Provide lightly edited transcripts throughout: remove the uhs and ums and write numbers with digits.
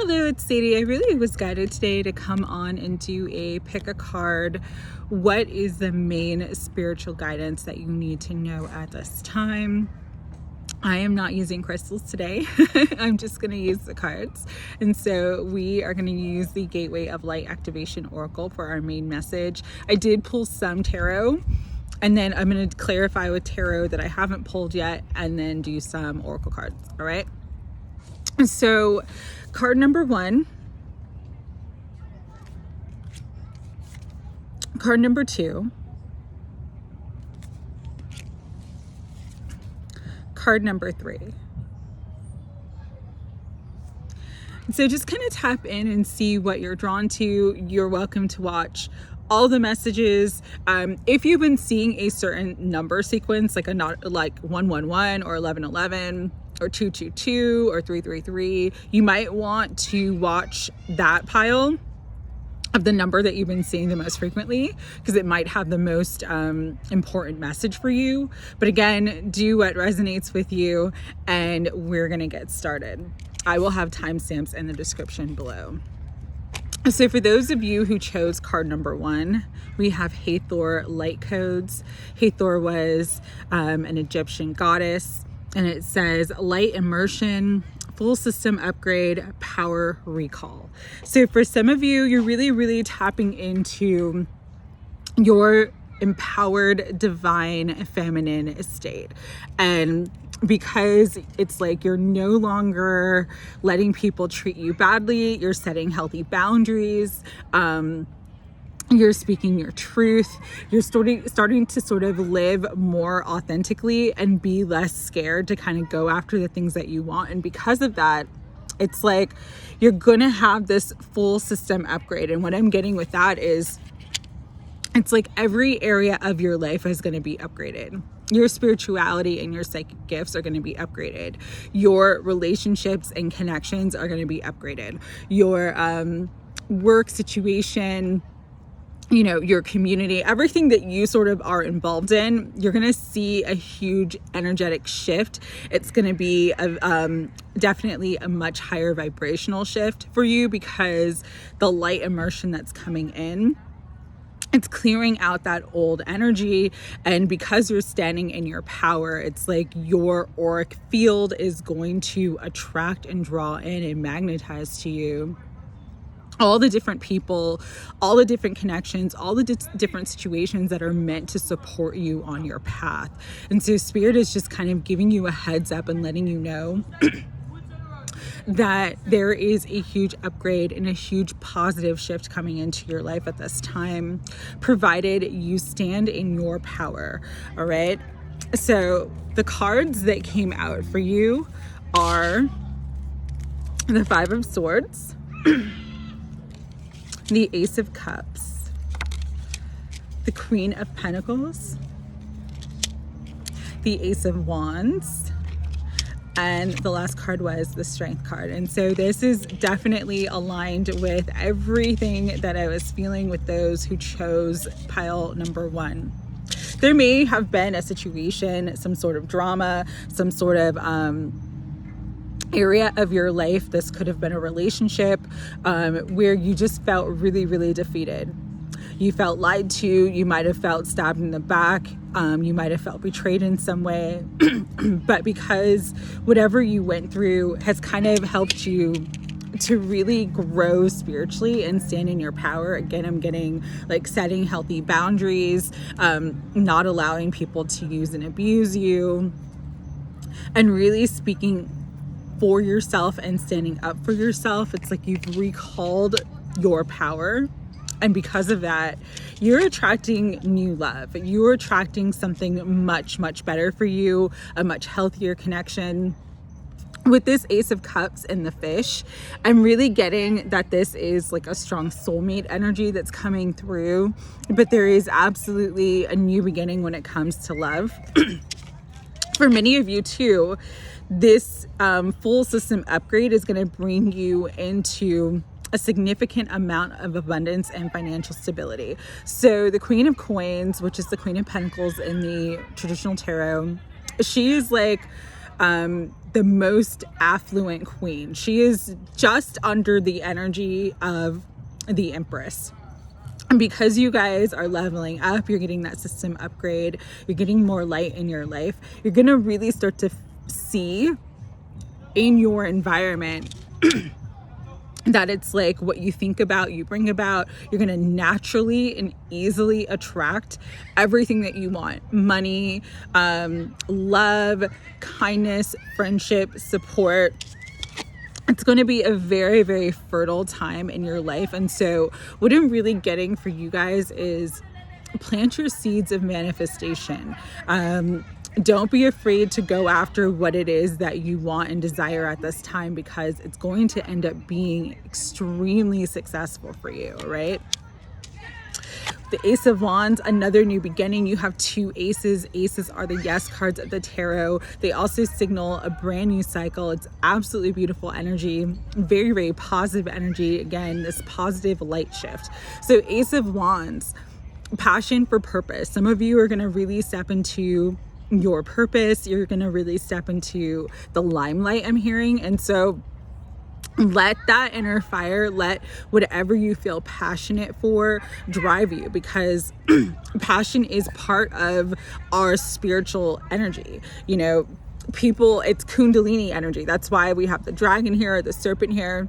Hello, it's Sadie. I really was guided today to come on and do a pick a card. What is the main spiritual guidance that you need to know at this time? I am not using crystals today. I'm just going to use the cards. And so we are going to use the Gateway of Light Activation Oracle for our main message. I did pull some tarot, and then I'm going to clarify with tarot that I haven't pulled yet, and then do some oracle cards. All right. So card number one, card number two, card number three. So just kind of tap in and see what you're drawn to. You're welcome to watch all the messages. If you've been seeing a certain number sequence, like 111 or 1111 or 222 or 333, you might want to watch that pile of the number that you've been seeing the most frequently, because it might have the most important message for you. But again, do what resonates with you, and we're gonna get started. I will have timestamps in the description below. So for those of you who chose card number one, we have Hathor light codes. Hathor was an Egyptian goddess, and it says light immersion, full system upgrade, power recall. So for some of you, you're really tapping into your empowered divine feminine state. And because it's like you're no longer letting people treat you badly, you're setting healthy boundaries, you're speaking your truth, you're starting to sort of live more authentically and be less scared to kind of go after the things that you want. And because of that, it's like you're gonna have this full system upgrade. And what I'm getting with that is it's like every area of your life is going to be upgraded. Your spirituality and your psychic gifts are going to be upgraded. Your relationships and connections are going to be upgraded. Your work situation, you know, your community, everything that you sort of are involved in, you're going to see a huge energetic shift. It's going to be definitely a much higher vibrational shift for you, because the light immersion that's coming in, it's clearing out that old energy. And because you're standing in your power, it's like your auric field is going to attract and draw in and magnetize to you all the different people, all the different connections, all the different situations that are meant to support you on your path. And so Spirit is just kind of giving you a heads up and letting you know that there is a huge upgrade and a huge positive shift coming into your life at this time, provided you stand in your power. All right. So the cards that came out for you are the Five of Swords, the Ace of Cups, the Queen of Pentacles, the Ace of Wands, and the last card was the Strength card. And so this is definitely aligned with everything that I was feeling with those who chose pile number one. There may have been a situation, some sort of drama, some sort of area of your life. This could have been a relationship where you just felt really defeated. You felt lied to, you might have felt stabbed in the back, you might have felt betrayed in some way, but because whatever you went through has kind of helped you to really grow spiritually and stand in your power. Again, I'm getting like setting healthy boundaries, not allowing people to use and abuse you, and really speaking for yourself and standing up for yourself. It's like you've recalled your power. And because of that, you're attracting new love. You're attracting something much better for you, a much healthier connection. With this Ace of Cups and the fish, I'm really getting that this is like a strong soulmate energy that's coming through, but there is absolutely a new beginning when it comes to love. For many of you too, this full system upgrade is going to bring you into a significant amount of abundance and financial stability. So the Queen of Coins, which is the Queen of Pentacles in the traditional tarot, she is like the most affluent queen. She is just under the energy of the Empress. And because you guys are leveling up, you're getting that system upgrade, you're getting more light in your life, you're going to really start to see in your environment that it's like what you think about, you bring about. You're going to naturally and easily attract everything that you want. Money, love, kindness, friendship, support. It's going to be a very, very fertile time in your life. And so what I'm really getting for you guys is plant your seeds of manifestation. Don't be afraid to go after what it is that you want and desire at this time, because it's going to end up being extremely successful for you, right? The Ace of Wands, another new beginning. You have 2 aces. Aces are the yes cards of the tarot. They also signal a brand new cycle. It's absolutely beautiful energy. Very, very positive energy. Again, this positive light shift. So Ace of Wands, passion for purpose. Some of you are going to really step into your purpose. You're going to really step into the limelight, I'm hearing. And so let that inner fire, let whatever you feel passionate for drive you, because passion is part of our spiritual energy. You know, people, it's Kundalini energy. That's why we have the dragon here, the serpent here.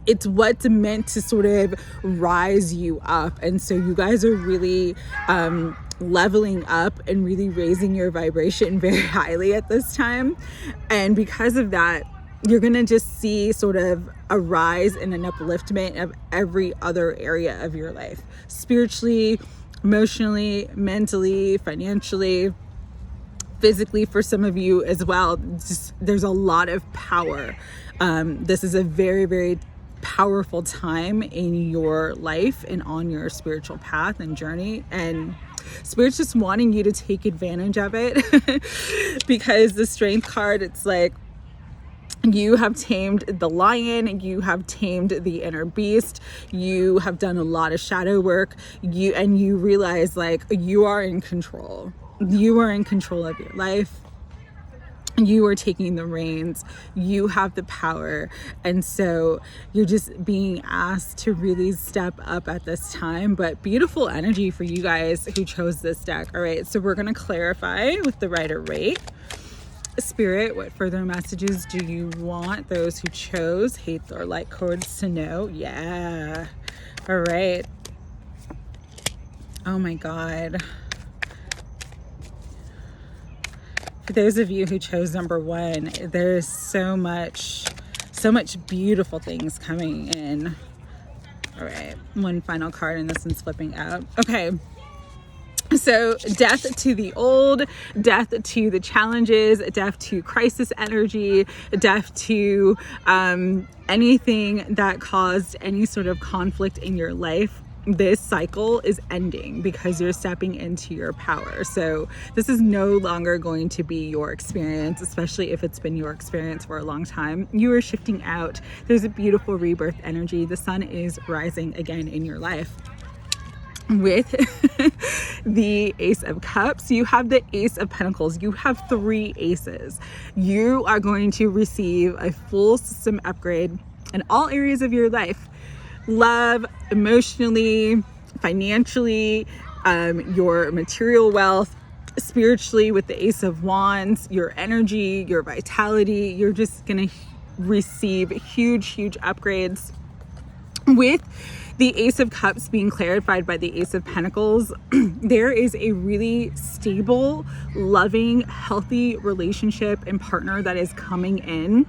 It's what's meant to sort of rise you up. And so you guys are really leveling up and really raising your vibration very highly at this time. And because of that, you're going to just see sort of a rise and an upliftment of every other area of your life, spiritually, emotionally, mentally, financially, physically, for some of you as well. There's a lot of power. This is a very, very powerful time in your life and on your spiritual path and journey. And Spirit's just wanting you to take advantage of it because the Strength card, it's like, you have tamed the lion, you have tamed the inner beast, you have done a lot of shadow work, you realize like you are in control. You are in control of your life. You are taking the reins. You have the power. And so you're just being asked to really step up at this time. But beautiful energy for you guys who chose this deck. All right, so we're going to clarify with the Rider-Waite. Spirit, what further messages do you want those who chose hate or light codes to know? Yeah. All right. Oh my God. For those of you who chose number 1, there's so much beautiful things coming in. All right. One final card and this one's flipping out. Okay. So death to the old, death to the challenges, death to crisis energy, death to anything that caused any sort of conflict in your life. This cycle is ending because you're stepping into your power. So this is no longer going to be your experience, especially if it's been your experience for a long time. You are shifting out. There's a beautiful rebirth energy. The sun is rising again in your life. With the Ace of Cups, you have the Ace of Pentacles. You have 3 aces. You are going to receive a full system upgrade in all areas of your life. Love, emotionally, financially, your material wealth, spiritually with the Ace of Wands, your energy, your vitality. You're just going to receive huge upgrades. With the Ace of Cups being clarified by the Ace of Pentacles, there is a really stable, loving, healthy relationship and partner that is coming in.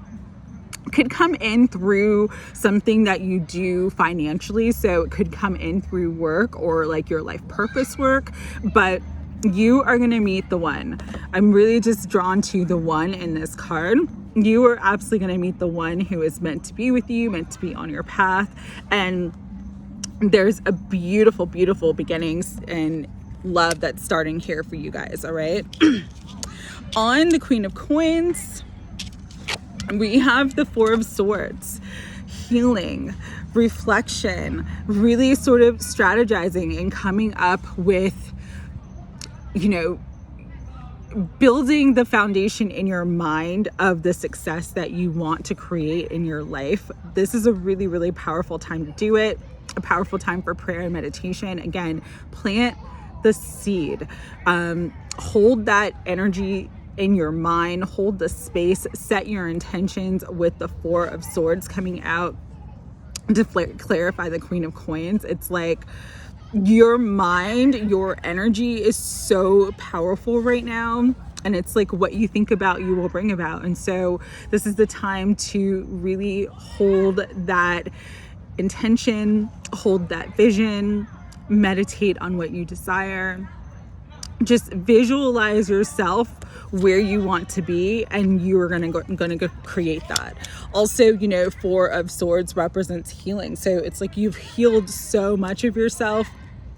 Could come in through something that you do financially. So it could come in through work or like your life purpose work, but you are going to meet the one. I'm really just drawn to the one in this card. You are absolutely going to meet the one who is meant to be with you, meant to be on your path. And there's a beautiful beginnings and love that's starting here for you guys. All right. On the Queen of Coins, we have the Four of Swords. Healing, reflection, really sort of strategizing and coming up with, you know, building the foundation in your mind of the success that you want to create in your life. This is a really, really powerful time to do it. A powerful time for prayer and meditation. Again, plant the seed. Hold that energy in your mind. Hold the space. Set your intentions with the Four of Swords coming out to clarify the Queen of Coins. It's like your mind, your energy is so powerful right now. And it's like what you think about, you will bring about. And so this is the time to really hold that intention, hold that vision, meditate on what you desire. Just visualize yourself where you want to be, and you are going to create that. Also, you know, Four of Swords represents healing. So it's like you've healed so much of yourself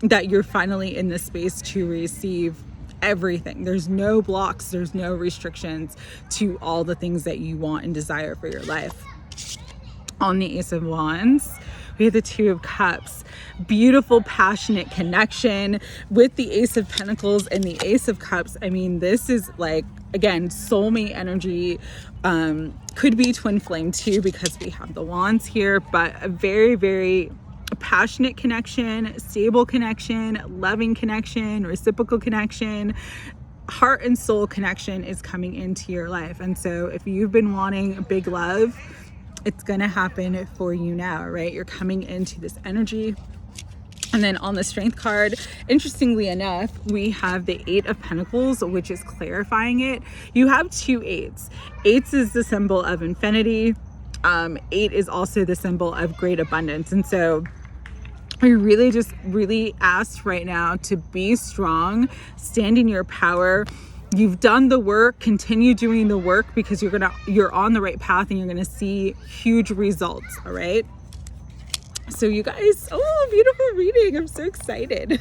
that you're finally in the space to receive everything. There's no blocks, there's no restrictions to all the things that you want and desire for your life. On the Ace of Wands, we have the Two of Cups. Beautiful, passionate connection with the Ace of Pentacles and the Ace of Cups. I mean, this is like, again, soulmate energy. Could be twin flame too, because we have the wands here, but a very, very passionate connection, stable connection, loving connection, reciprocal connection, heart and soul connection is coming into your life. And so if you've been wanting big love, it's going to happen for you now, right? You're coming into this energy. And then on the Strength card, interestingly enough, we have the Eight of Pentacles, which is clarifying it. You have two eights. Eights is the symbol of infinity. Eight is also the symbol of great abundance. And so I really ask right now to be strong, stand in your power. You've done the work, continue doing the work, because you're on the right path and you're gonna see huge results. All right. So you guys, oh, beautiful reading. I'm so excited.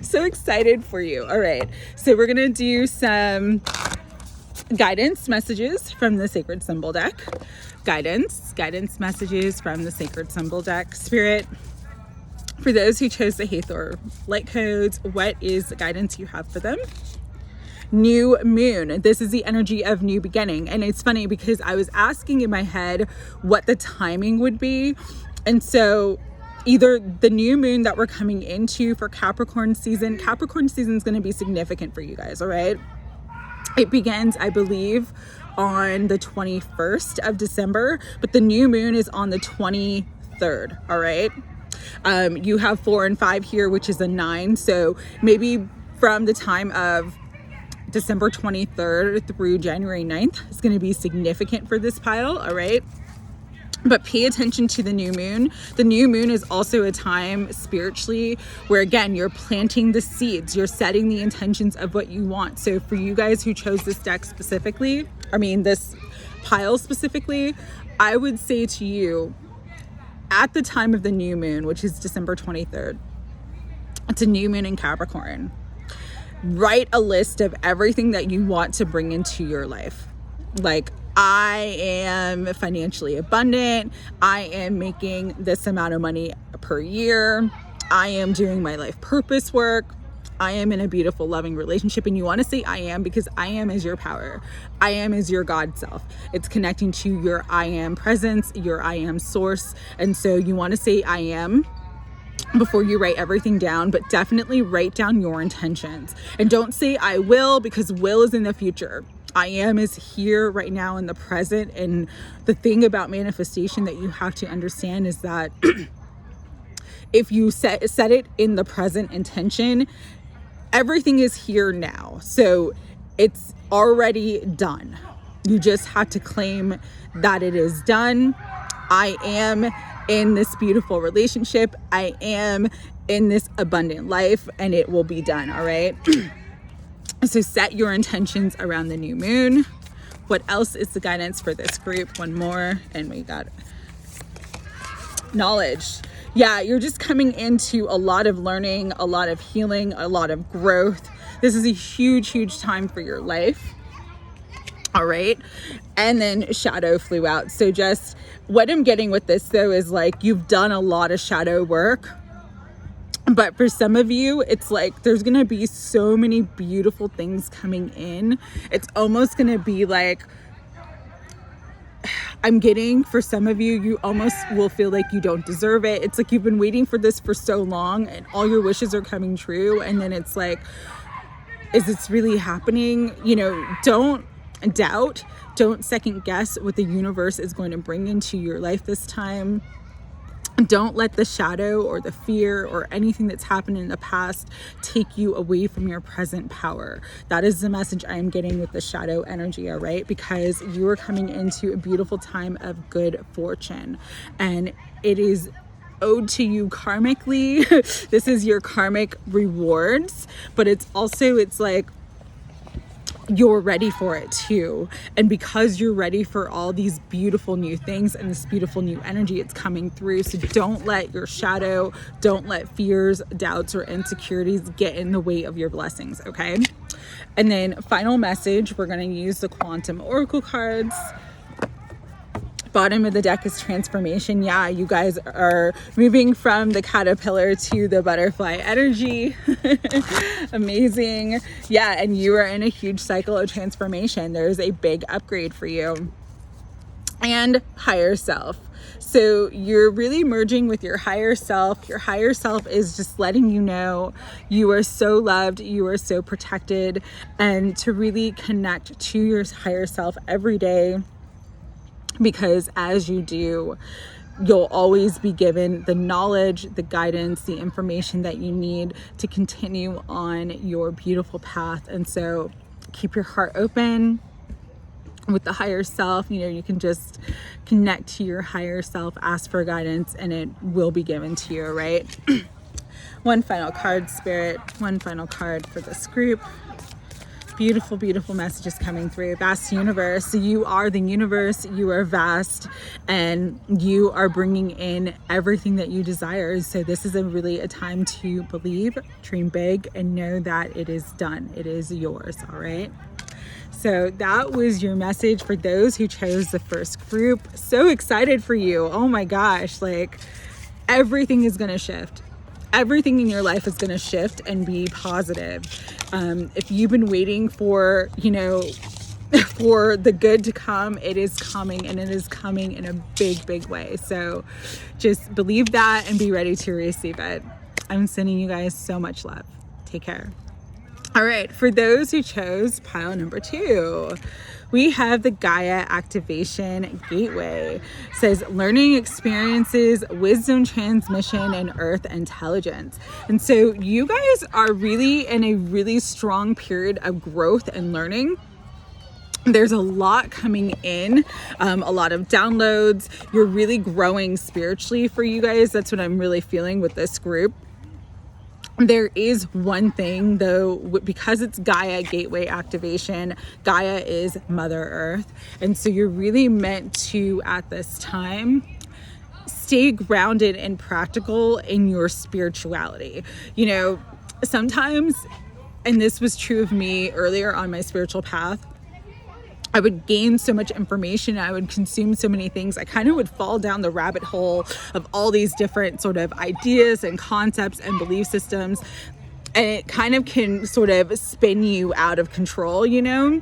So excited for you. All right. So we're gonna do some guidance messages from the Sacred Symbol deck. Guidance messages from the Sacred Symbol deck. Spirit, for those who chose the Hathor light codes, what is the guidance you have for them? New moon. This is the energy of new beginning. And it's funny because I was asking in my head what the timing would be. And so either the new moon that we're coming into for Capricorn season is going to be significant for you guys. All right. It begins, I believe, on the 21st of December, but the new moon is on the 23rd. All right. You have 4 and 5 here, which is a 9. So maybe from the time of December 23rd through January 9th is going to be significant for this pile. All right. But pay attention to the new moon. The new moon is also a time spiritually where, again, you're planting the seeds, you're setting the intentions of what you want. So for you guys who chose this deck specifically, this pile specifically, I would say to you, at the time of the new moon, which is December 23rd, it's a new moon in Capricorn. Write a list of everything that you want to bring into your life. Like, I am financially abundant. I am making this amount of money per year. I am doing my life purpose work. I am in a beautiful, loving relationship. And you want to say I am, because I am is your power. I am is your God self. It's connecting to your I am presence, your I am source. And so you want to say I am before you write everything down, but definitely write down your intentions. And don't say I will, because will is in the future. I am is here right now in the present. And the thing about manifestation that you have to understand is that if you set it in the present intention, everything is here now. So it's already done. You just have to claim that it is done. I am in this beautiful relationship. I am in this abundant life, and it will be done. All right. So set your intentions around the new moon. What else is the guidance for this group? One more, and we got knowledge. Yeah, you're just coming into a lot of learning, a lot of healing, a lot of growth. This is a huge, huge time for your life. All right. And then shadow flew out. So just what I'm getting with this though is like you've done a lot of shadow work. But for some of you, it's like there's gonna be so many beautiful things coming in. It's almost gonna be like, I'm getting, for some of you, you almost will feel like you don't deserve it. It's like you've been waiting for this for so long and all your wishes are coming true. And then it's like, is this really happening? You know, don't doubt, don't second guess what the universe is going to bring into your life this time. Don't let the shadow or the fear or anything that's happened in the past take you away from your present power. That is the message I am getting with the shadow energy, all right? Because you are coming into a beautiful time of good fortune, and it is owed to you karmically. This is your karmic rewards, but it's like you're ready for it too. And because you're ready for all these beautiful new things and this beautiful new energy, it's coming through. So don't let your shadow, don't let fears, doubts, or insecurities get in the way of your blessings, okay? And then final message, we're going to use the Quantum Oracle cards. Bottom of the deck is transformation. Yeah, you guys are moving from the caterpillar to the butterfly energy. Amazing. Yeah, and you are in a huge cycle of transformation. There's a big upgrade for you. And higher self. So you're really merging with your higher self. Your higher self is just letting you know you are so loved, you are so protected, and to really connect to your higher self every day. Because as you do, you'll always be given the knowledge, the guidance, the information that you need to continue on your beautiful path. And so keep your heart open with the higher self. You know, you can just connect to your higher self, ask for guidance, and it will be given to you, right? One final card, Spirit. One final card for this group. Beautiful, beautiful messages coming through. Vast universe. You are the universe. You are vast, and you are bringing in everything that you desire. So this is really a time to believe, dream big, and know that it is done. It is yours. All right. So that was your message for those who chose the first group. So excited for you. Oh my gosh. Like, everything is going to shift. Everything in your life is going to shift and be positive. If you've been waiting for, you know, for the good to come, it is coming, and it is coming in a big, big way. So just believe that and be ready to receive it. I'm sending you guys so much love. Take care. All right. For those who chose pile number 2, we have the Gaia Activation Gateway. It says learning experiences, wisdom transmission, and earth intelligence. And so you guys are really in a really strong period of growth and learning. There's a lot coming in, a lot of downloads. You're really growing spiritually for you guys. That's what I'm really feeling with this group. There is one thing though, because it's Gaia Gateway Activation, Gaia is Mother Earth. And so you're really meant to, at this time, stay grounded and practical in your spirituality. You know, sometimes, and this was true of me earlier on my spiritual path, I would gain so much information, I would consume so many things, I kind of would fall down the rabbit hole of all these different sort of ideas and concepts and belief systems, and it kind of can sort of spin you out of control, you know?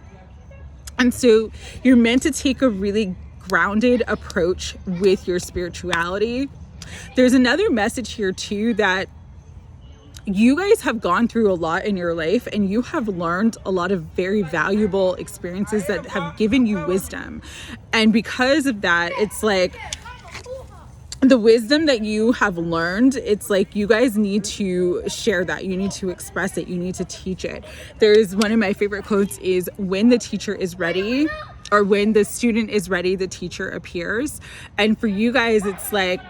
And so you're meant to take a really grounded approach with your spirituality. There's another message here too, that you guys have gone through a lot in your life, and you have learned a lot of very valuable experiences that have given you wisdom. And because of that, it's like the wisdom that you have learned, it's like you guys need to share that. You need to express it. You need to teach it. There's one of my favorite quotes is, when the teacher is ready, or when the student is ready, the teacher appears. And for you guys, it's like,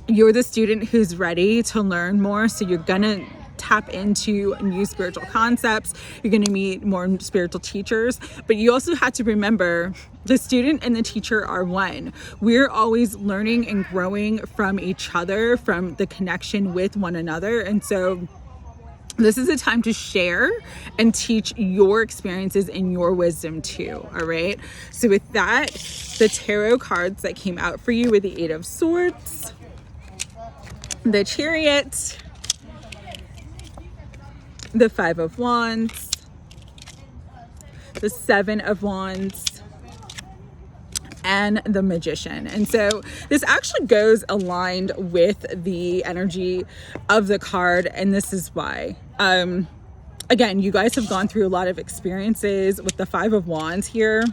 you're the student who's ready to learn more. So you're gonna tap into new spiritual concepts. You're gonna meet more spiritual teachers, but you also have to remember the student and the teacher are one. We're always learning and growing from each other, from the connection with one another. And so this is a time to share and teach your experiences and your wisdom too, all right? So with that, the tarot cards that came out for you were the 8 of Swords, the Chariot, the Five of Wands, the Seven of Wands, and the Magician. And so this actually goes aligned with the energy of the card, and this is why. Again, you guys have gone through a lot of experiences with the Five of Wands here.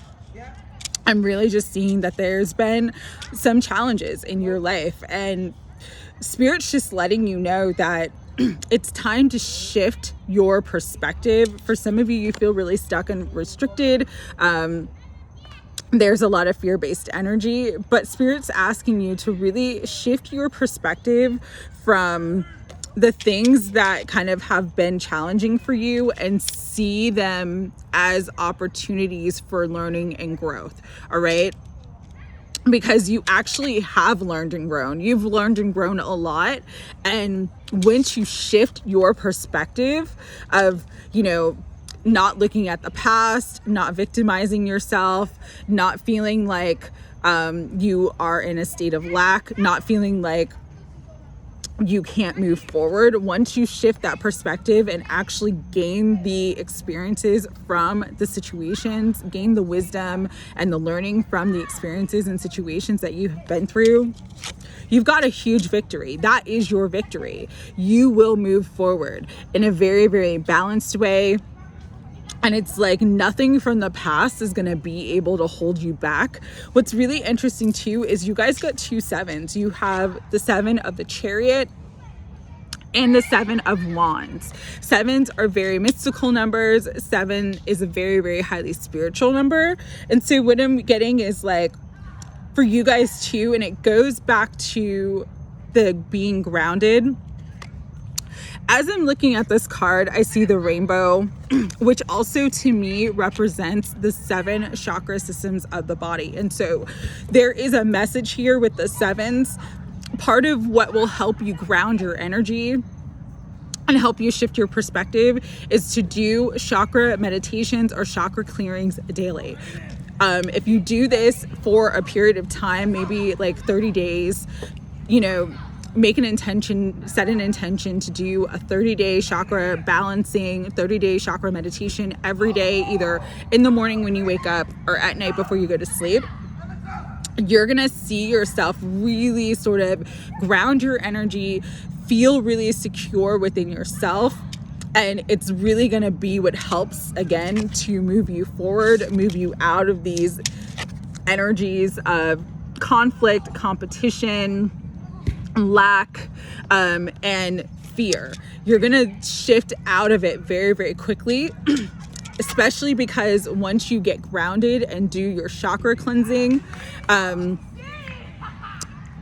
I'm really just seeing that there's been some challenges in your life, and Spirit's just letting you know that it's time to shift your perspective. For some of you, you feel really stuck and restricted. There's a lot of fear-based energy, but Spirit's asking you to really shift your perspective from the things that kind of have been challenging for you and see them as opportunities for learning and growth. All right. Because you actually have learned and grown. You've learned and grown a lot. And once you shift your perspective of, you know, not looking at the past, not victimizing yourself, not feeling like you are in a state of lack, not feeling like you can't move forward. Once you shift that perspective and actually gain the experiences from the situations, gain the wisdom and the learning from the experiences and situations that you've been through, you've got a huge victory. That is your victory. You will move forward in a very, very balanced way. And it's like nothing from the past is going to be able to hold you back. What's really interesting too is you guys got 2 sevens. You have the 7 of the Chariot and the 7 of Wands. 7s are very mystical numbers. 7 is a very, very highly spiritual number. And so what I'm getting is like for you guys too, and it goes back to the being grounded. As I'm looking at this card, I see the rainbow, which also to me represents the 7 chakra systems of the body. And so there is a message here with the 7s. Part of what will help you ground your energy and help you shift your perspective is to do chakra meditations or chakra clearings daily. If you do this for a period of time, maybe like 30 days, you know, make an intention, set an intention to do a 30-day chakra balancing, 30-day chakra meditation every day, either in the morning when you wake up or at night before you go to sleep. You're going to see yourself really sort of ground your energy, feel really secure within yourself. And it's really going to be what helps, again, to move you forward, move you out of these energies of conflict, competition, lack, and fear. You're gonna shift out of it very, very quickly, especially because once you get grounded and do your chakra cleansing,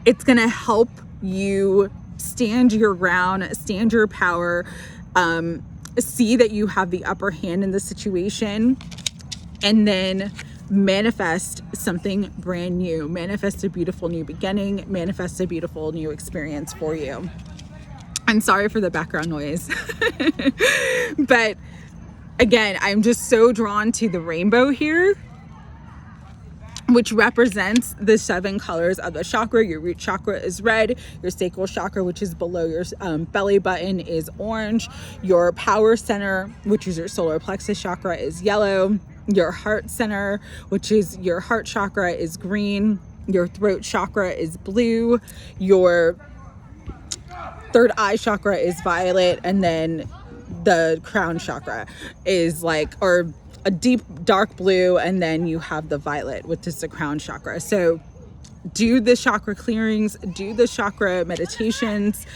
it's gonna help you stand your ground, stand your power, see that you have the upper hand in the situation, and then manifest something brand new, manifest a beautiful new beginning, manifest a beautiful new experience for you. I'm sorry for the background noise. But again, I'm just so drawn to the rainbow here, which represents the 7 colors of the chakra. Your root chakra is red. Your sacral chakra, which is below your belly button, is orange. Your power center, which is your solar plexus chakra, is yellow. Your heart center, which is your heart chakra, is green. Your throat chakra is blue. Your third eye chakra is violet. And then the crown chakra is like, or a deep dark blue. And then you have the violet, which is the crown chakra. So do the chakra clearings, do the chakra meditations.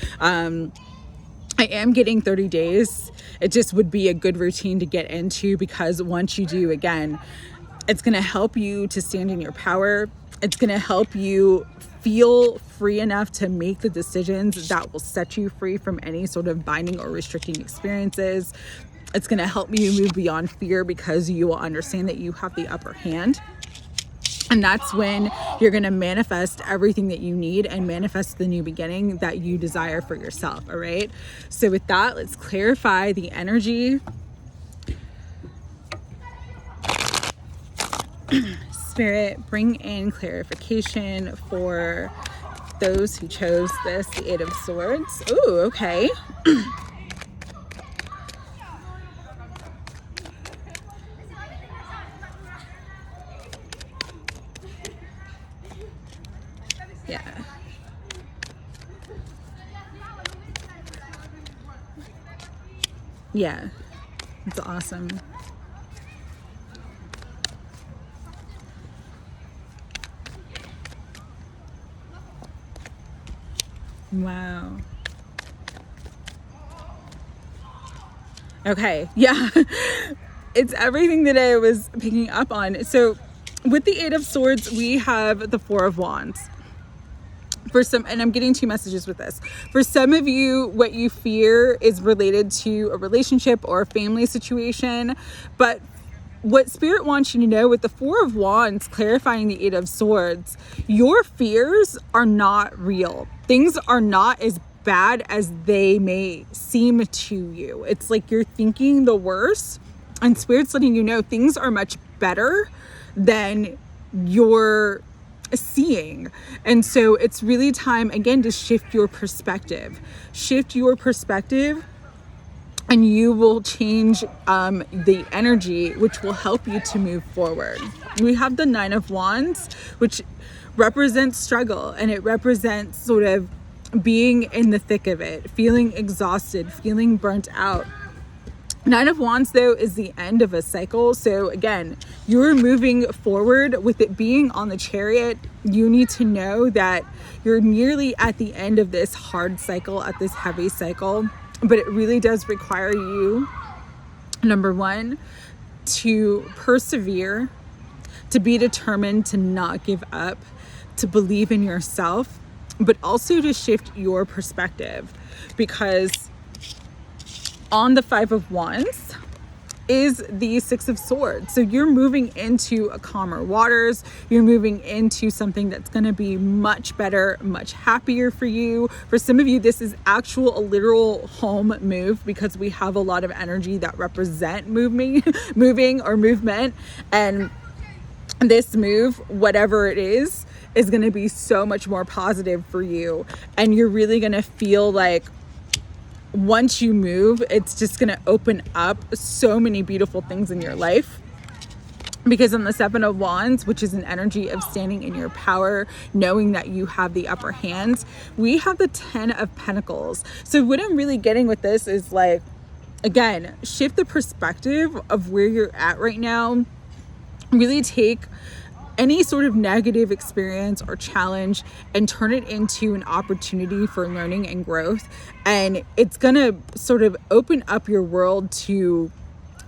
I am getting 30 days. It just would be a good routine to get into, because once you do, again, it's going to help you to stand in your power. It's going to help you feel free enough to make the decisions that will set you free from any sort of binding or restricting experiences. It's going to help you move beyond fear, because you will understand that you have the upper hand. And that's when you're going to manifest everything that you need and manifest the new beginning that you desire for yourself. All right. So with that, let's clarify the energy. Spirit, bring in clarification for those who chose this, the 8 of Swords. Ooh, okay. Yeah, it's awesome. Wow. Okay, yeah. It's everything that I was picking up on. So with the Eight of Swords, we have the Four of Wands. For some, and I'm getting two messages with this. For some of you, what you fear is related to a relationship or a family situation. But what Spirit wants you to know with the Four of Wands clarifying the Eight of Swords, your fears are not real. Things are not as bad as they may seem to you. It's like you're thinking the worst, and Spirit's letting you know things are much better than you're seeing. And so it's really time again to shift your perspective. Shift your perspective, and you will change the energy, which will help you to move forward. We have the Nine of Wands, which represents struggle, and it represents sort of being in the thick of it, feeling exhausted, feeling burnt out. Nine of Wands, though, is the end of a cycle. So again, you're moving forward with it being on the Chariot. You need to know that you're nearly at the end of this hard cycle, at this heavy cycle. But it really does require you, number one, to persevere, to be determined, to not give up, to believe in yourself, but also to shift your perspective. Because on the Five of Wands is the Six of Swords. So you're moving into a calmer waters. You're moving into something that's going to be much better, much happier for you. For some of you, this is a literal home move, because we have a lot of energy that represent moving or movement. And this move, whatever it is going to be so much more positive for you. And you're really going to feel like once you move, it's just going to open up so many beautiful things in your life. Because on the Seven of Wands, which is an energy of standing in your power, knowing that you have the upper hand, we have the Ten of Pentacles. So what I'm really getting with this is, like, again, shift the perspective of where you're at right now. Really take any sort of negative experience or challenge and turn it into an opportunity for learning and growth. And it's gonna sort of open up your world to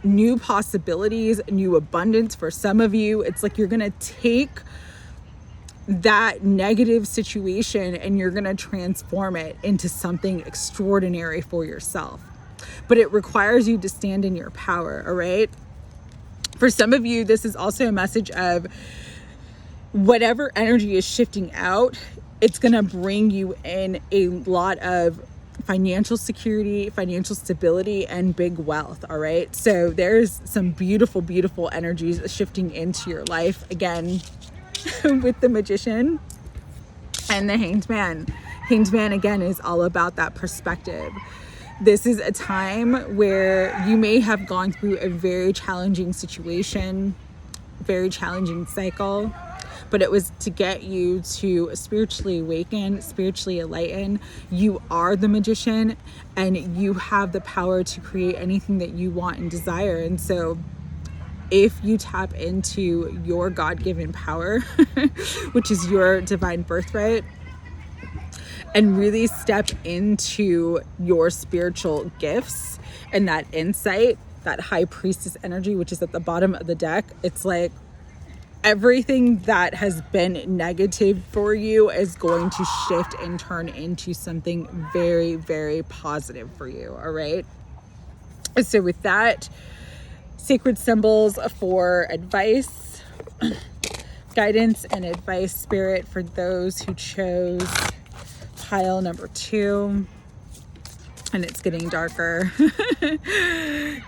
new possibilities, new abundance. For some of you, it's like you're gonna take that negative situation and you're gonna transform it into something extraordinary for yourself. But it requires you to stand in your power, all right? For some of you, this is also a message of whatever energy is shifting out, it's going to bring you in a lot of financial security, financial stability, and big wealth. All right. So there's some beautiful, beautiful energies shifting into your life again with the Magician and the Hanged Man. Hanged Man, again, is all about that perspective. This is a time where you may have gone through a very challenging situation, very challenging cycle, but it was to get you to spiritually awaken, spiritually enlighten. You are the Magician, and you have the power to create anything that you want and desire. And so if you tap into your God-given power, which is your divine birthright, and really step into your spiritual gifts and that insight, that High Priestess energy, which is at the bottom of the deck, it's like everything that has been negative for you is going to shift and turn into something very, very positive for you. All right. So with that, sacred symbols for advice, guidance and advice, Spirit, for those who chose pile number 2, and it's getting darker.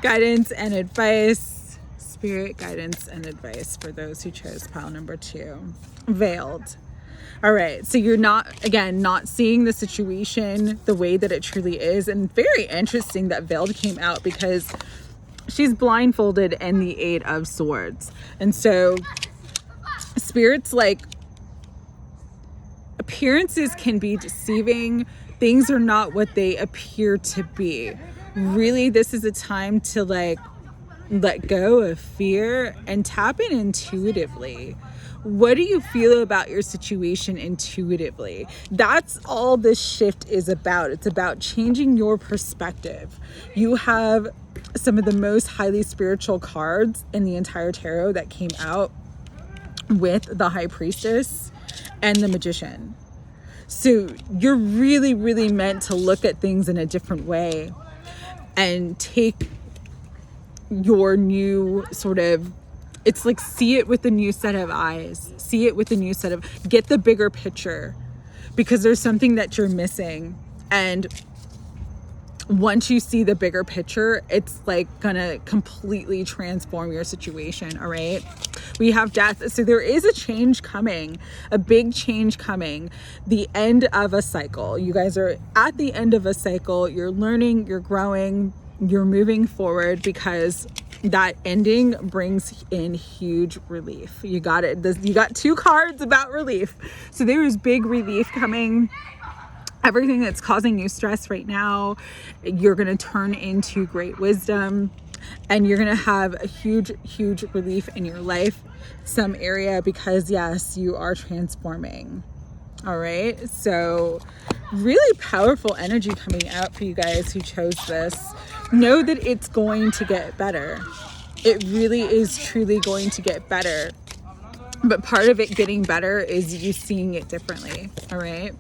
Guidance and advice, Spirit, guidance and advice for those who chose pile number 2. Veiled. All right, so you're not, again, not seeing the situation the way that it truly is. And very interesting that Veiled came out, because she's blindfolded in the Eight of Swords. And so Spirit's like appearances can be deceiving. Things are not what they appear to be. Really, this is a time to like let go of fear and tap in intuitively. What do you feel about your situation intuitively? That's all this shift is about. It's about changing your perspective. You have some of the most highly spiritual cards in the entire tarot that came out with the High Priestess and the Magician. So you're really, really meant to look at things in a different way and take your new sort of, it's like see it with a new set of eyes, see it with a new set of, get the bigger picture, because there's something that you're missing. And once you see the bigger picture, it's like gonna completely transform your situation. All right, we have death. So there is a change coming, a big change coming, the end of a cycle. You guys are at the end of a cycle. You're learning, you're growing, you're moving forward, because that ending brings in huge relief. You got it. You got 2 cards about relief. So there is big relief coming. Everything that's causing you stress right now, you're going to turn into great wisdom, and you're going to have a huge, huge relief in your life, some area, because yes, you are transforming. All right. So really powerful energy coming out for you guys who chose this. Know that it's going to get better. It really is truly going to get better. But part of it getting better is you seeing it differently. All right.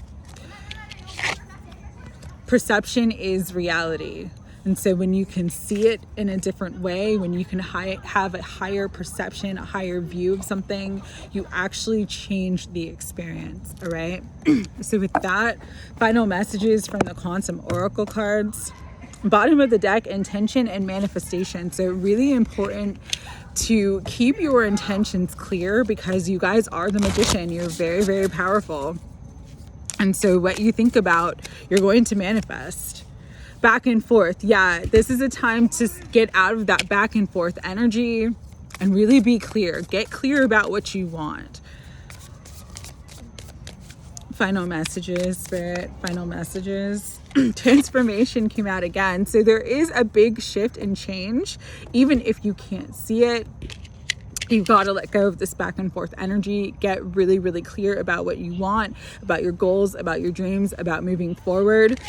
Perception is reality. And so when you can see it in a different way, when you can have a higher perception, a higher view of something, you actually change the experience. All right. So with that, final messages from the Quantum Oracle cards. Bottom of the deck, intention and manifestation. So really important to keep your intentions clear, because you guys are the magician. You're very, very powerful. And so what you think about, you're going to manifest. Back and forth. Yeah, this is a time to get out of that back and forth energy and really be clear. Get clear about what you want. Final messages, Spirit. Final messages. Transformation came out again. So there is a big shift and change, even if you can't see it. You've got to let go of this back and forth energy. Get really, really clear about what you want, about your goals, about your dreams, about moving forward.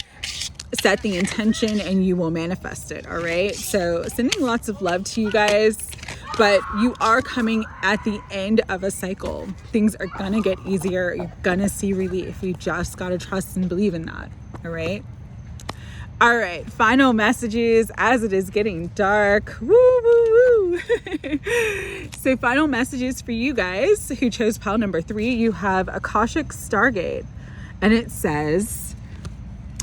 Set the intention and you will manifest it. All right. So sending lots of love to you guys, but you are coming at the end of a cycle. Things are going to get easier. You're going to see relief. You just got to trust and believe in that. All right. All right, final messages as it is getting dark. Woo, woo, woo. So final messages for you guys who chose pile number 3. You have Akashic Stargate, and it says,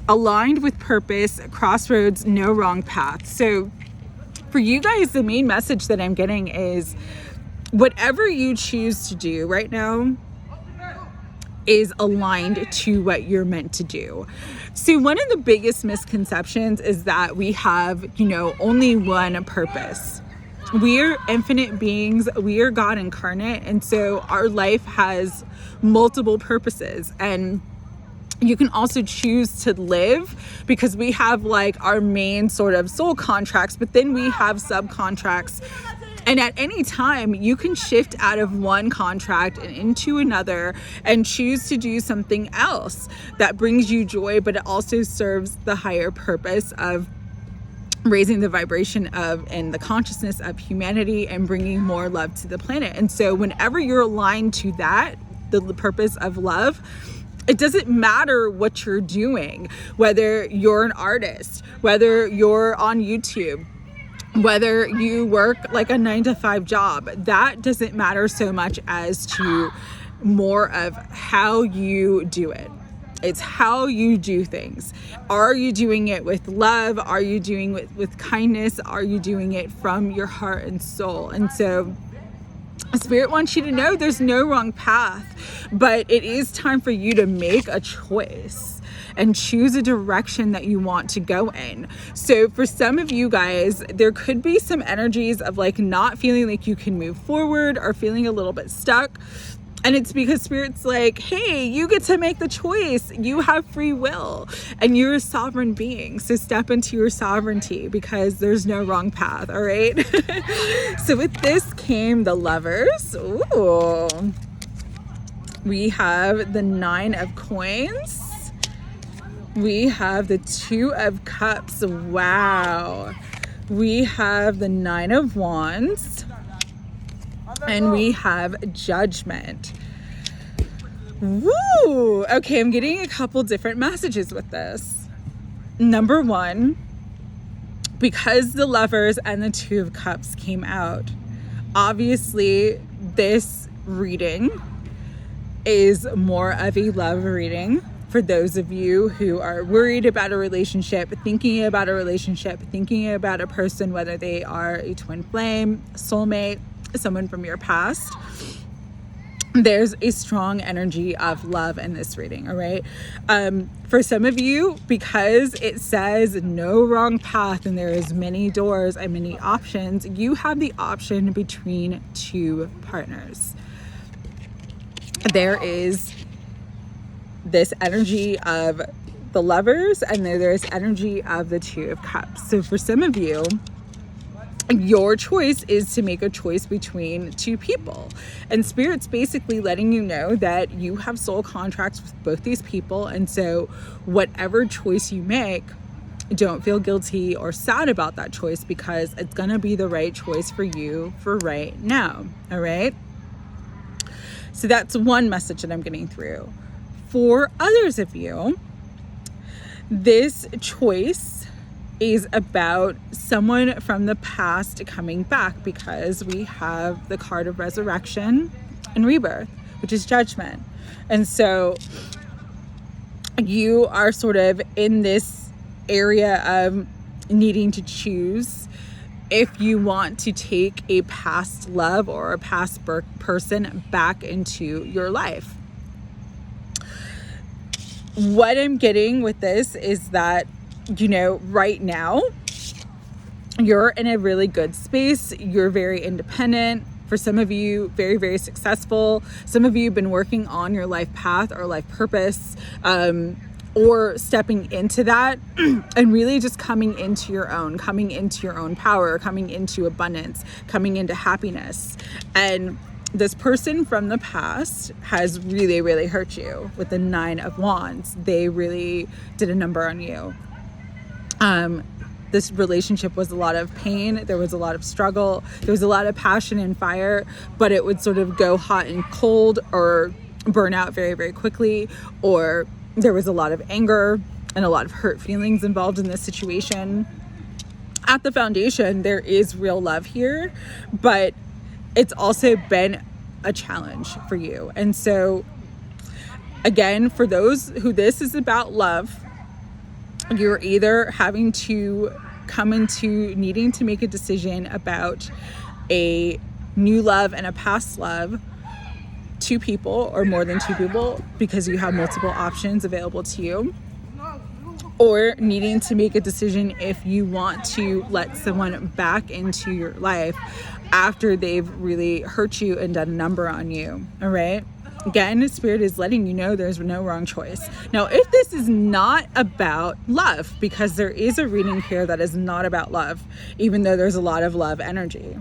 aligned with purpose, crossroads, no wrong path. So for you guys, the main message that I'm getting is whatever you choose to do right now is aligned to what you're meant to do. See, one of the biggest misconceptions is that we have, only one purpose. We are infinite beings. We are God incarnate. And so our life has multiple purposes. And you can also choose to live, because we have like our main sort of soul contracts, but then we have subcontracts. And at any time, you can shift out of one contract and into another and choose to do something else that brings you joy, but it also serves the higher purpose of raising the vibration of and the consciousness of humanity and bringing more love to the planet. And so whenever you're aligned to that, the purpose of love, it doesn't matter what you're doing, whether you're an artist, whether you're on YouTube, whether you work like a 9-to-5 job. That doesn't matter so much as to more of how you do it. It's how you do things. Are you doing it with love? Are you doing it with kindness? Are you doing it from your heart and soul? And so Spirit wants you to know there's no wrong path, but it is time for you to make a choice and choose a direction that you want to go in. So for some of you guys, there could be some energies of like not feeling like you can move forward or feeling a little bit stuck. And it's because Spirit's like, hey, you get to make the choice. You have free will and you're a sovereign being. So step into your sovereignty because there's no wrong path. All right. So with this came the Lovers. Ooh. We have the 9 of Coins. We have the 2 of Cups. Wow. We have the 9 of Wands. And we have Judgment. Woo! Okay, I'm getting a couple different messages with this. Number 1, because the Lovers and the 2 of Cups came out, obviously this reading is more of a love reading for those of you who are worried about a relationship, thinking about a relationship, thinking about a person, whether they are a twin flame, soulmate, someone from your past. There's a strong energy of love in this reading, all right? For some of you, because it says no wrong path and there is many doors and many options, you have the option between 2 partners. There is this energy of the Lovers and there's energy of the 2 of Cups. So for some of you, your choice is to make a choice between 2 people. And Spirit's basically letting you know that you have soul contracts with both these people. And so whatever choice you make, don't feel guilty or sad about that choice because it's going to be the right choice for you for right now. All right. So that's one message that I'm getting through. For others of you, this choice is about someone from the past coming back because we have the card of resurrection and rebirth, which is Judgment. And so you are sort of in this area of needing to choose if you want to take a past love or a past person back into your life. What I'm getting with this is that, you know, right now you're in a really good space. You're very independent. For some of you, very, very successful. Some of you have been working on your life path or life purpose, or stepping into that and really just coming into your own power, coming into abundance, coming into happiness. And this person from the past has really, really hurt you with the 9 of Wands. They really did a number on you. This relationship was a lot of pain. There was a lot of struggle. There was a lot of passion and fire, but it would sort of go hot and cold or burn out very, very quickly. Or there was a lot of anger and a lot of hurt feelings involved in this situation. At the foundation, there is real love here, but it's also been a challenge for you. And so again, for those who this is about love, you're either having to come into needing to make a decision about a new love and a past love, 2 people or more than 2 people, because you have multiple options available to you, or needing to make a decision if you want to let someone back into your life after they've really hurt you and done a number on you. All right. Again, Spirit is letting you know there's no wrong choice. Now, if this is not about love, because there is a reading here that is not about love, even though there's a lot of love energy.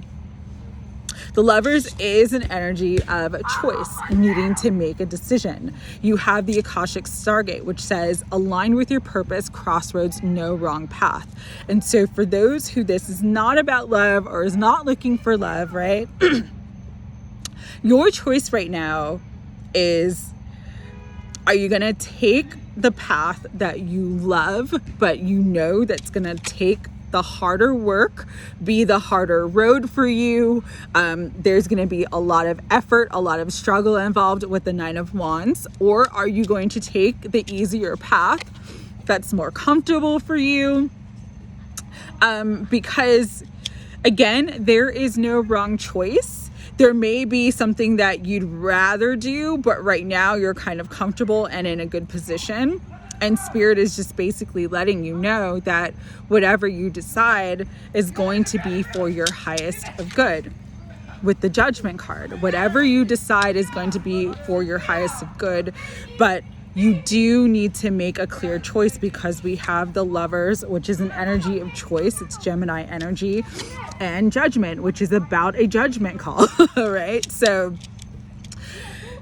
The Lovers is an energy of choice, needing to make a decision. You have the Akashic Stargate, which says, align with your purpose, crossroads, no wrong path. And so for those who this is not about love or is not looking for love, right? Your choice right now is, are you going to take the path that you love, but you know that's going to take the harder work, be the harder road for you? There's going to be a lot of effort, a lot of struggle involved with the 9 of Wands. Or are you going to take the easier path that's more comfortable for you? Because again, there is no wrong choice. There may be something that you'd rather do, but right now you're kind of comfortable and in a good position. And Spirit is just basically letting you know that whatever you decide is going to be for your highest of good. with the Judgment card. Whatever you decide is going to be for your highest good, but you do need to make a clear choice, because we have the Lovers, which is an energy of choice. It's Gemini energy, and Judgment, which is about a judgment call, right? So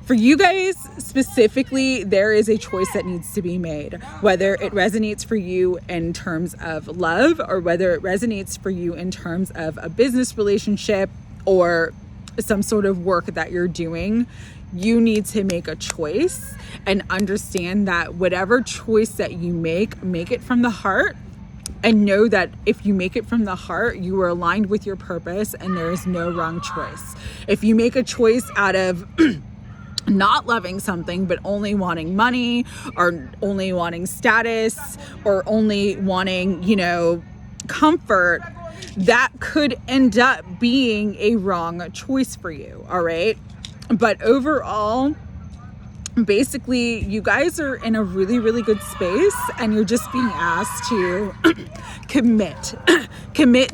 for you guys specifically, there is a choice that needs to be made, whether it resonates for you in terms of love, or whether it resonates for you in terms of a business relationship or some sort of work that you're doing. You need to make a choice and understand that whatever choice that you make it from the heart, and know that if you make it from the heart, you are aligned with your purpose and there is no wrong choice. If you make a choice out of not loving something, but only wanting money, or only wanting status, or only wanting, comfort, that could end up being a wrong choice for you. All right. But overall, basically, you guys are in a really, really good space, and you're just being asked to commit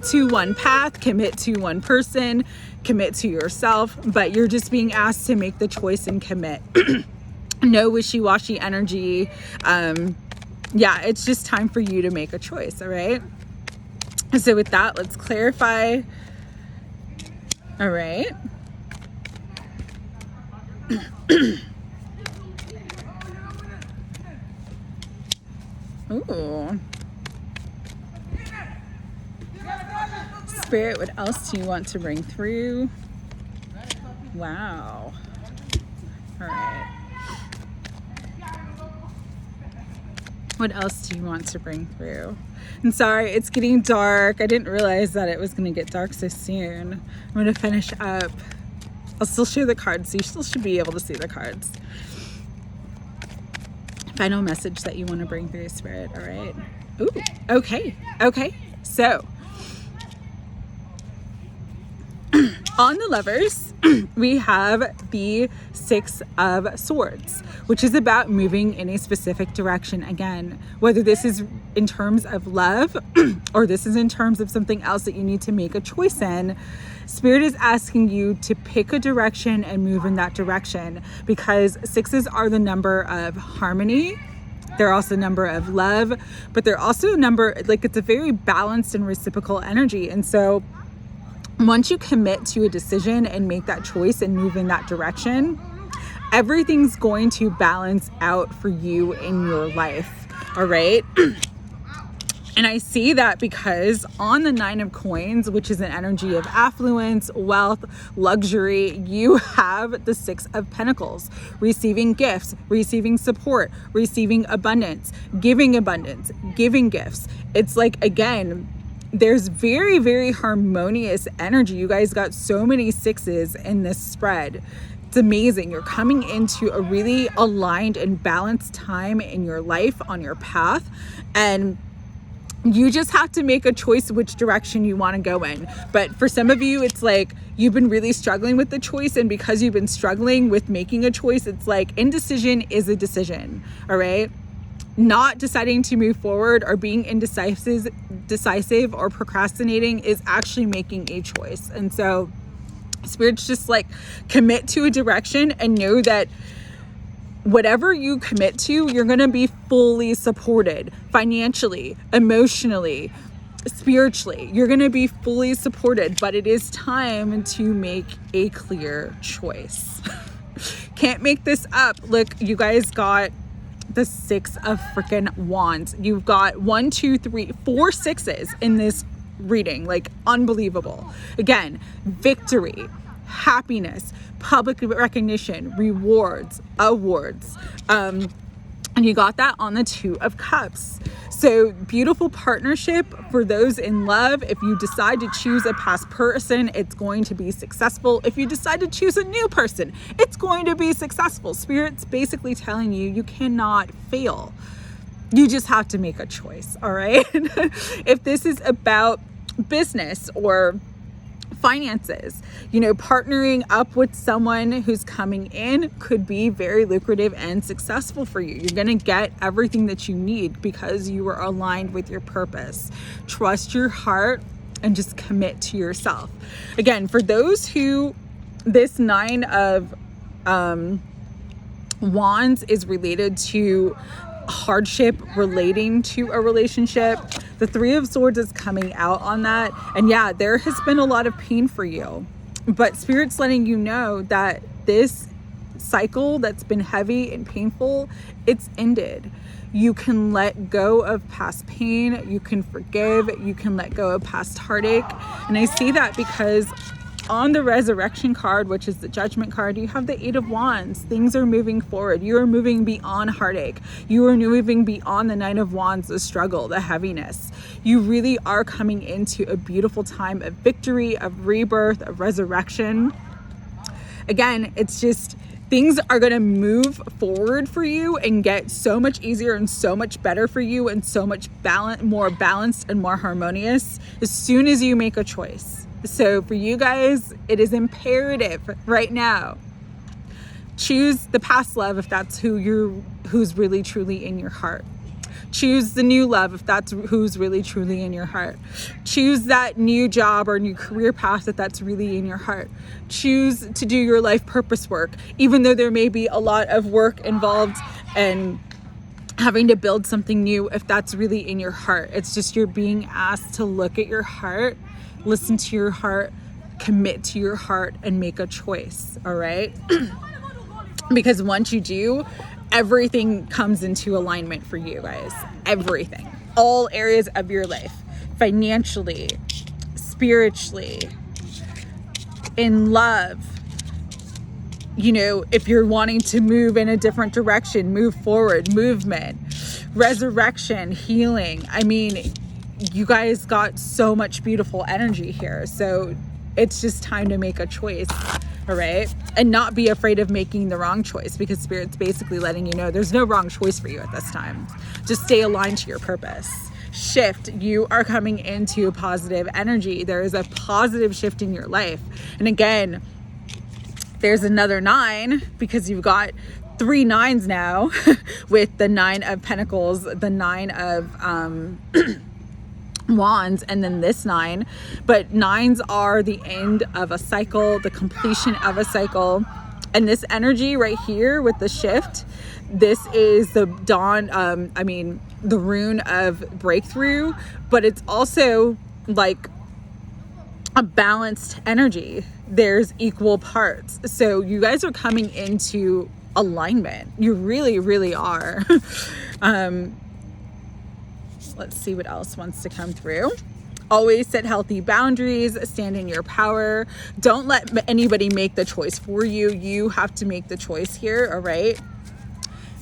to one path, commit to one person, commit to yourself, but you're just being asked to make the choice and commit. No wishy-washy energy. It's just time for you to make a choice. All right. So with that, let's clarify. All right. Ooh. Spirit, what else do you want to bring through? Wow. All right. What else do you want to bring through? And sorry, it's getting dark. I didn't realize that it was going to get dark so soon. I'm going to finish up. I'll still show the cards, so you still should be able to see the cards. Final message that you want to bring through, Spirit. All right. Ooh, okay. So on the Lovers, we have the Six of Swords, which is about moving in a specific direction. Again, whether this is in terms of love or this is in terms of something else that you need to make a choice in, Spirit is asking you to pick a direction and move in that direction, because sixes are the number of harmony. They're also a number of love, but they're also a number, like, it's a very balanced and reciprocal energy. And so once you commit to a decision and make that choice and move in that direction, everything's going to balance out for you in your life. All right. And I see that because on the Nine of Coins, which is an energy of affluence, wealth, luxury, you have the Six of Pentacles, receiving gifts, receiving support, receiving abundance, giving gifts. It's like, again, there's very, very harmonious energy. You guys got so many sixes in this spread. It's amazing. You're coming into a really aligned and balanced time in your life, on your path, and you just have to make a choice which direction you want to go in. But for some of you, it's like you've been really struggling with the choice, and because you've been struggling with making a choice, it's like indecision is a decision. All right. Not deciding to move forward or being indecisive or procrastinating is actually making a choice. And so Spirit's just like, commit to a direction and know that whatever you commit to, you're going to be fully supported financially, emotionally, spiritually. You're going to be fully supported, but it is time to make a clear choice. Can't make this up. Look, you guys got the Six of freaking Wands. You've got 1, 2, 3, 4 sixes in this reading. Like, unbelievable. Again, victory, happiness, public recognition, rewards, awards. And you got that on the Two of Cups. So beautiful partnership for those in love. If you decide to choose a past person, it's going to be successful. If you decide to choose a new person, it's going to be successful. Spirit's basically telling you, you cannot fail. You just have to make a choice. All right. If this is about business or finances, partnering up with someone who's coming in could be very lucrative and successful for you. You're going to get everything that you need because you are aligned with your purpose. Trust your heart and just commit to yourself. Again, for those who this 9 of Wands is related to hardship relating to a relationship, the 3 of Swords is coming out on that. And yeah, there has been a lot of pain for you, but Spirit's letting you know that this cycle that's been heavy and painful, it's ended. You can let go of past pain, you can forgive, you can let go of past heartache. And I see that because on the Resurrection card, which is the Judgment card, you have the 8 of Wands. Things are moving forward. You are moving beyond heartache. You are moving beyond the 9 of Wands, the struggle, the heaviness. You really are coming into a beautiful time of victory, of rebirth, of resurrection. Again, it's just things are going to move forward for you and get so much easier and so much better for you and so much more balanced and more harmonious as soon as you make a choice. So for you guys, it is imperative right now. Choose the past love if that's who's really truly in your heart. Choose the new love if that's who's really truly in your heart. Choose that new job or new career path if that's really in your heart. Choose to do your life purpose work, even though there may be a lot of work involved and having to build something new if that's really in your heart. It's just you're being asked to look at your heart, listen to your heart, commit to your heart, and make a choice, all right? Because once you do, everything comes into alignment for you guys. Everything. All areas of your life. Financially, spiritually, in love. You know, if you're wanting to move in a different direction, move forward, movement, resurrection, healing. I mean, you guys got so much beautiful energy here. So it's just time to make a choice, all right? And not be afraid of making the wrong choice, because Spirit's basically letting you know there's no wrong choice for you at this time. Just stay aligned to your purpose. Shift. You are coming into a positive energy. There is a positive shift in your life. And again, there's another 9 because you've got 3 9s now with the 9 of Pentacles, the 9 of Wands, and then this 9. But 9s are the end of a cycle, the completion of a cycle. And this energy right here with the shift, this is the dawn, the rune of breakthrough, but it's also like a balanced energy. There's equal parts. So you guys are coming into alignment. You really, really are. Let's see what else wants to come through. Always set healthy boundaries, stand in your power. Don't let anybody make the choice for you. You have to make the choice here, all right?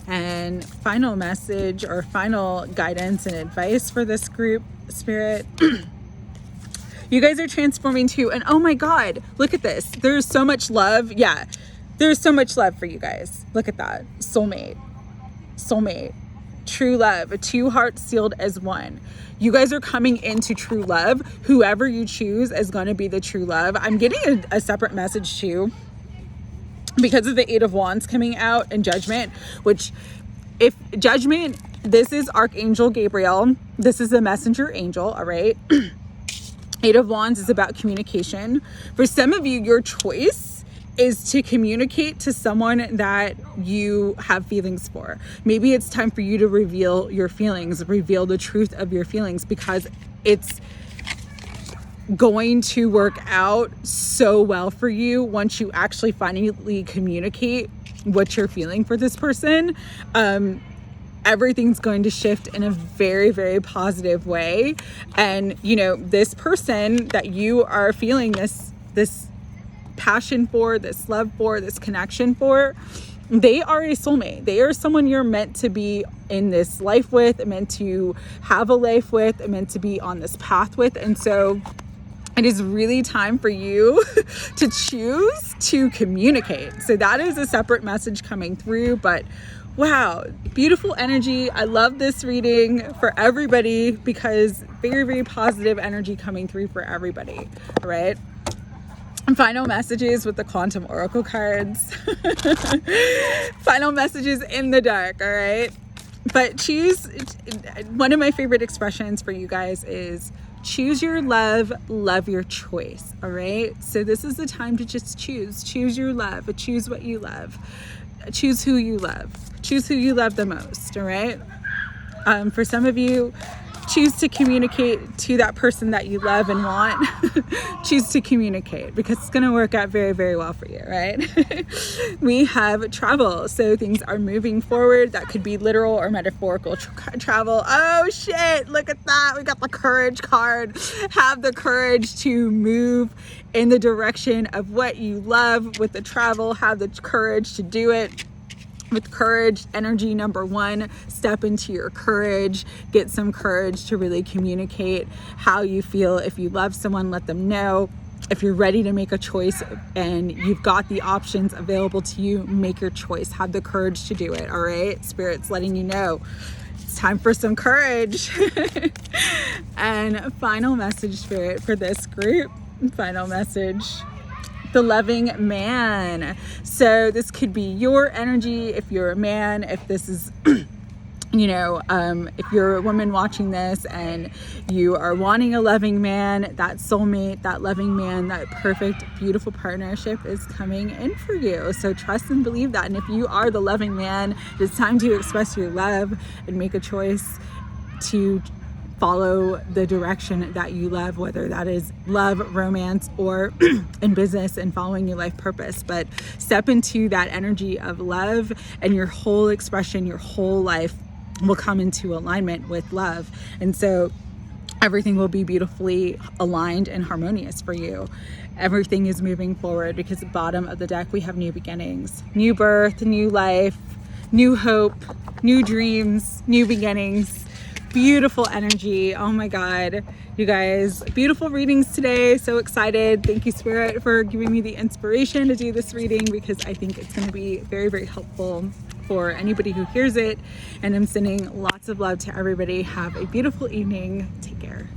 And final message or final guidance and advice for this group, Spirit. You guys are transforming too. And oh my God, look at this. There's so much love. Yeah, there's so much love for you guys. Look at that. Soulmate. True love, 2 hearts sealed as one. You guys are coming into true love. Whoever you choose is going to be the true love. I'm getting a separate message too because of the 8 of Wands coming out and Judgment, which if Judgment, this is Archangel Gabriel. This is the messenger angel, all right? 8 of Wands is about communication. For some of you, your choice is to communicate to someone that you have feelings for. Maybe it's time for you to reveal your feelings, reveal the truth of your feelings, because it's going to work out so well for you once you actually finally communicate what you're feeling for this person. Everything's going to shift in a very, very positive way. And, you know, this person that you are feeling this passion for, this love for, this connection for, they are a soulmate. They are someone you're meant to be in this life with, meant to have a life with, meant to be on this path with. And so it is really time for you to choose to communicate. So that is a separate message coming through, but wow, beautiful energy. I love this reading for everybody because very, very positive energy coming through for everybody. All right. And final messages with the Quantum Oracle cards. Final messages in the dark, all right? But choose, one of my favorite expressions for you guys is choose your love, love your choice. All right. So this is the time to just choose your love, choose what you love, choose who you love, choose who you love the most. All right. For some of you, choose to communicate to that person that you love and want. Choose to communicate, because it's going to work out very, very well for you, right? We have travel. So things are moving forward. That could be literal or metaphorical travel. Oh shit, look at that. We got the courage card. Have the courage to move in the direction of what you love with the travel. Have the courage to do it. With courage, energy number 1, step into your courage, get some courage to really communicate how you feel. If you love someone, let them know. If you're ready to make a choice and you've got the options available to you, make your choice. Have the courage to do it, all right? Spirit's letting you know it's time for some courage. And final message, Spirit, for this group, final message. The loving man. So this could be your energy if you're a man, if this is if you're a woman watching this and you are wanting a loving man, that soulmate, that loving man, that perfect, beautiful partnership is coming in for you. So trust and believe that. And if you are the loving man, it's time to express your love and make a choice to follow the direction that you love, whether that is love, romance, or in business and following your life purpose. But step into that energy of love, and your whole expression, your whole life will come into alignment with love. And so everything will be beautifully aligned and harmonious for you. Everything is moving forward, because at the bottom of the deck, we have new beginnings, new birth, new life, new hope, new dreams, new beginnings. Beautiful energy. Oh my God, you guys, beautiful readings today. So excited. Thank you, Spirit, for giving me the inspiration to do this reading, because I think it's going to be very, very helpful for anybody who hears it. And I'm sending lots of love to everybody. Have a beautiful evening. Take care.